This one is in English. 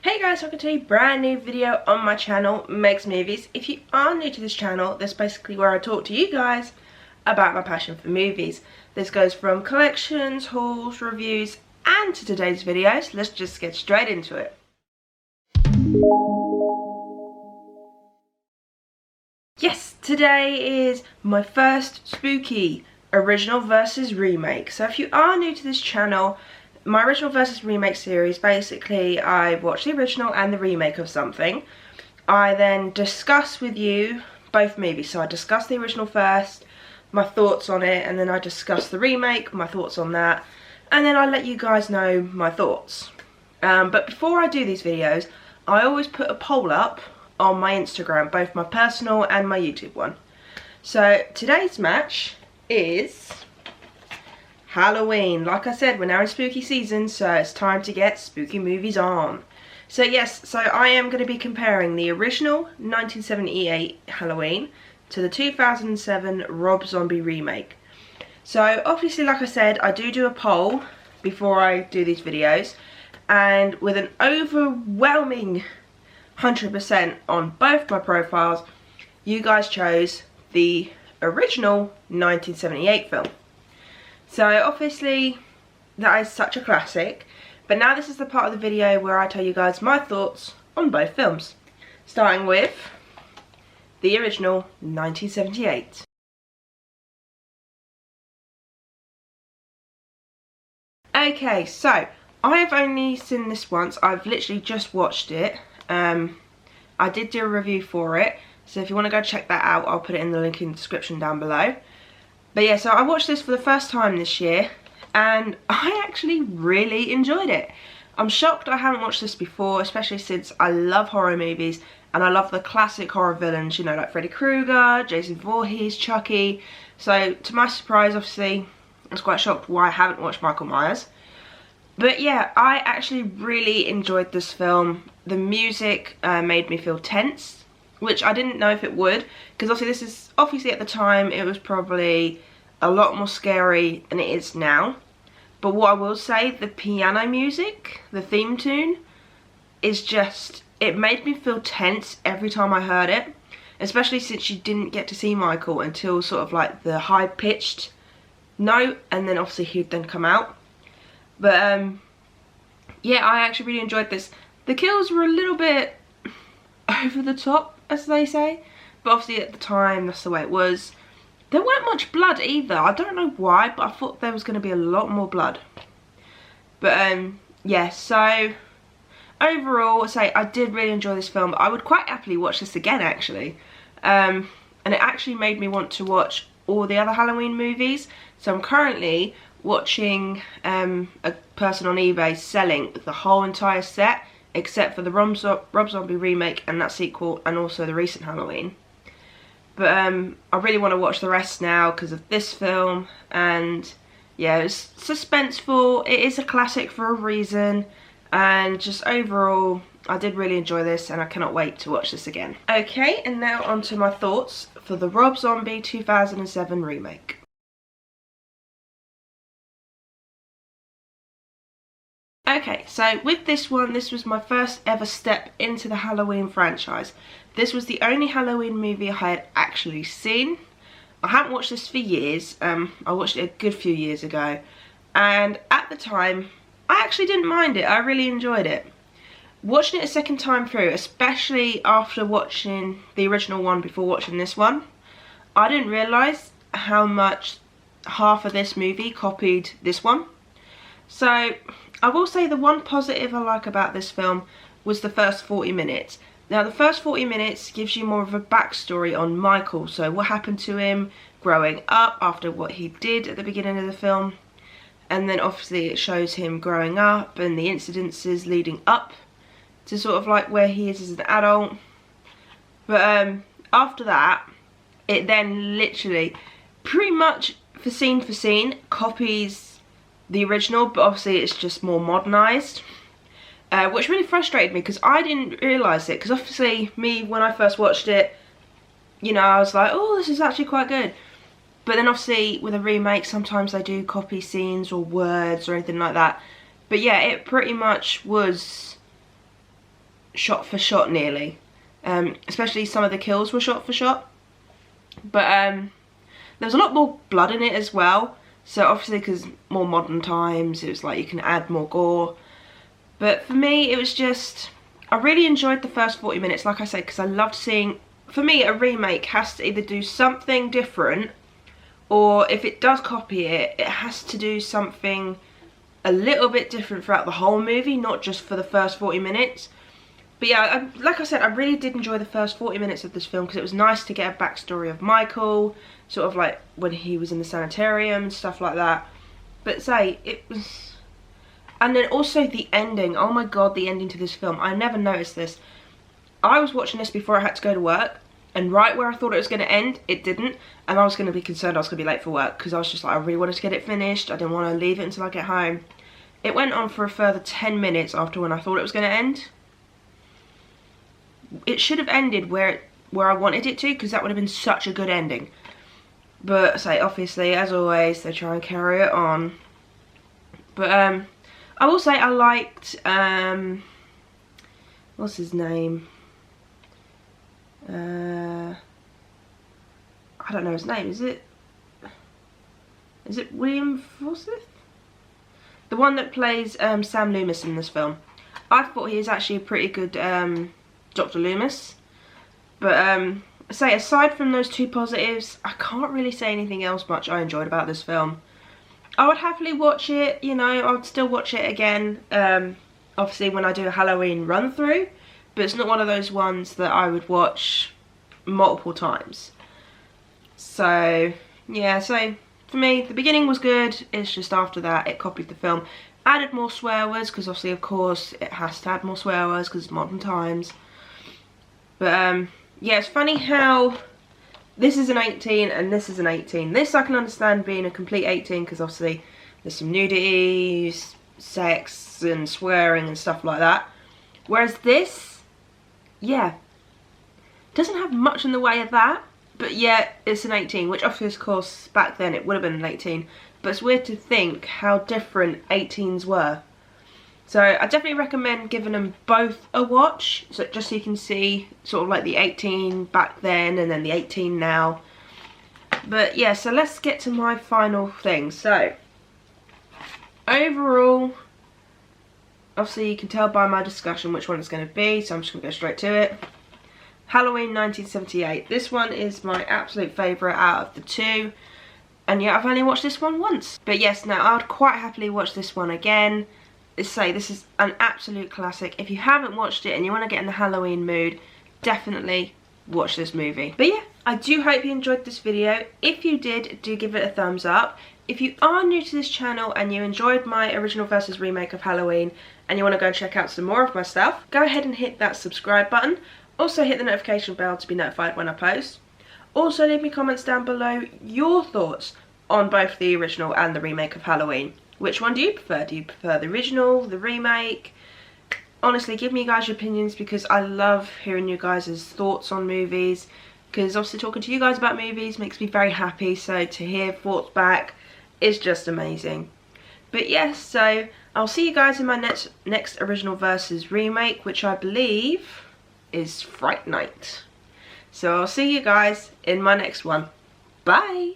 Hey guys, welcome to a brand new video on my channel, Megz Movies. If you are new to this channel, that's basically where I talk to you guys about my passion for movies. This goes from collections, hauls, reviews, and to today's videos. Let's just get straight into it. Yes, today is my first spooky original versus remake. So if you are new to this channel, my original versus remake series, basically I watch the original and the remake of something. I then discuss with you both movies. So I discuss the original first, my thoughts on it, and then I discuss the remake, my thoughts on that, and then I let you guys know my thoughts. But before I do these videos, I always put a poll up on my Instagram, both my personal and my YouTube one. So today's match is Halloween. Like I said, we're now in spooky season, so it's time to get spooky movies on. So yes, so I am going to be comparing the original 1978 Halloween to the 2007 Rob Zombie remake. So obviously, like I said, I do a poll before I do these videos, and with an overwhelming 100% on both my profiles, you guys chose the original 1978 film. So obviously that is such a classic, but now this is the part of the video where I tell you guys my thoughts on both films, starting with the original 1978. Okay, so I have only seen this once. I've literally just watched it. I did do a review for it, so if you want to go check that out, I'll put it in the link in the description down below. But yeah, so I watched this for the first time this year, and I actually really enjoyed it. I'm shocked I haven't watched this before, especially since I love horror movies, and I love the classic horror villains, you know, like Freddy Krueger, Jason Voorhees, Chucky. So to my surprise, obviously, I was quite shocked why I haven't watched Michael Myers. But yeah, I actually really enjoyed this film. The music made me feel tense, which I didn't know if it would, because obviously this is, obviously at the time it was probably a lot more scary than it is now. But what I will say, the piano music, the theme tune, is just, it made me feel tense every time I heard it, especially since you didn't get to see Michael until sort of like the high-pitched note, and then obviously he'd then come out. But yeah, I actually really enjoyed this. The kills were a little bit over the top, as they say, but obviously at the time that's the way it was. There weren't much blood either. I don't know why, but I thought there was going to be a lot more blood. But yeah, so overall I say I did really enjoy this film. I would quite happily watch this again, actually, and it actually made me want to watch all the other Halloween movies. So I'm currently watching a person on eBay selling the whole entire set, except for the Rob Zombie remake and that sequel, and also the recent Halloween. But I really want to watch the rest now because of this film, and yeah, it's suspenseful. It is a classic for a reason, and just overall, I did really enjoy this, and I cannot wait to watch this again. Okay, and now on to my thoughts for the Rob Zombie 2007 remake. Okay, so with this one, this was my first ever step into the Halloween franchise. This was the only Halloween movie I had actually seen. I haven't watched this for years. I watched it a good few years ago, and at the time, I actually didn't mind it. I really enjoyed it. Watching it a second time through, especially after watching the original one before watching this one, I didn't realise how much half of this movie copied this one. So I will say the one positive I like about this film was the first 40 minutes. Now the first 40 minutes gives you more of a backstory on Michael, so what happened to him growing up after what he did at the beginning of the film, and then obviously it shows him growing up and the incidences leading up to sort of like where he is as an adult. But after that, it then literally pretty much for scene copies the original, but obviously it's just more modernised, which really frustrated me because I didn't realise it, because obviously me, when I first watched it, you know, I was like, oh, this is actually quite good. But then obviously with a remake, sometimes they do copy scenes or words or anything like that. But yeah, it pretty much was shot for shot nearly. Especially some of the kills were shot for shot. But there was a lot more blood in it as well. So obviously because more modern times, it was like you can add more gore. But for me, it was just, I really enjoyed the first 40 minutes, like I said, because I loved seeing, for me, a remake has to either do something different, or if it does copy it, it has to do something a little bit different throughout the whole movie, not just for the first 40 minutes. But yeah, like I said, I really did enjoy the first 40 minutes of this film because it was nice to get a backstory of Michael, sort of like when he was in the sanitarium and stuff like that. But say, it was... And then also the ending, oh my god, the ending to this film, I never noticed this. I was watching this before I had to go to work, and right where I thought it was going to end, it didn't, and I was going to be concerned I was going to be late for work, because I was just like, I really wanted to get it finished, I didn't want to leave it until I get home. It went on for a further 10 minutes after when I thought it was going to end. It should have ended where I wanted it to, because that would have been such a good ending. But, say, obviously, as always, they try and carry it on. But, I will say I liked, what's his name? I don't know his name, is it William Forsyth? The one that plays Sam Loomis in this film. I thought he is actually a pretty good Dr. Loomis. But say aside from those two positives, I can't really say anything else much I enjoyed about this film. I would happily watch it, you know, I would still watch it again, obviously when I do a Halloween run through, but it's not one of those ones that I would watch multiple times. So, yeah, so for me, the beginning was good, it's just after that it copied the film. Added more swear words, because obviously, of course, it has to add more swear words because it's modern times. But, yeah, it's funny how this is an 18 and this is an 18. This I can understand being a complete 18 because obviously there's some nudity, sex and swearing and stuff like that. Whereas this, yeah, doesn't have much in the way of that, but yet it's an 18, which obviously of course back then it would have been an 18. But it's weird to think how different 18s were. So I definitely recommend giving them both a watch, so just so you can see sort of like the 18 back then and then the 18 now. But yeah, so let's get to my final thing. So overall, obviously you can tell by my discussion which one it's going to be, so I'm just going to go straight to it. Halloween 1978. This one is my absolute favourite out of the two. And yeah, I've only watched this one once. But yes, now I would quite happily watch this one again. Say this is an absolute classic. If you haven't watched it and you want to get in the Halloween mood, definitely watch this movie. But yeah, I do hope you enjoyed this video. If you did, do give it a thumbs up. If you are new to this channel and you enjoyed my original versus remake of Halloween and you want to go and check out some more of my stuff, go ahead and hit that subscribe button. Also hit the notification bell to be notified when I post. Also leave me comments down below your thoughts on both the original and the remake of Halloween. Which one do you prefer? Do you prefer the original, the remake? Honestly, give me guys your opinions because I love hearing you guys' thoughts on movies. Because obviously talking to you guys about movies makes me very happy. So to hear thoughts back is just amazing. But yes, so I'll see you guys in my next original versus remake, which I believe is Fright Night. So I'll see you guys in my next one. Bye!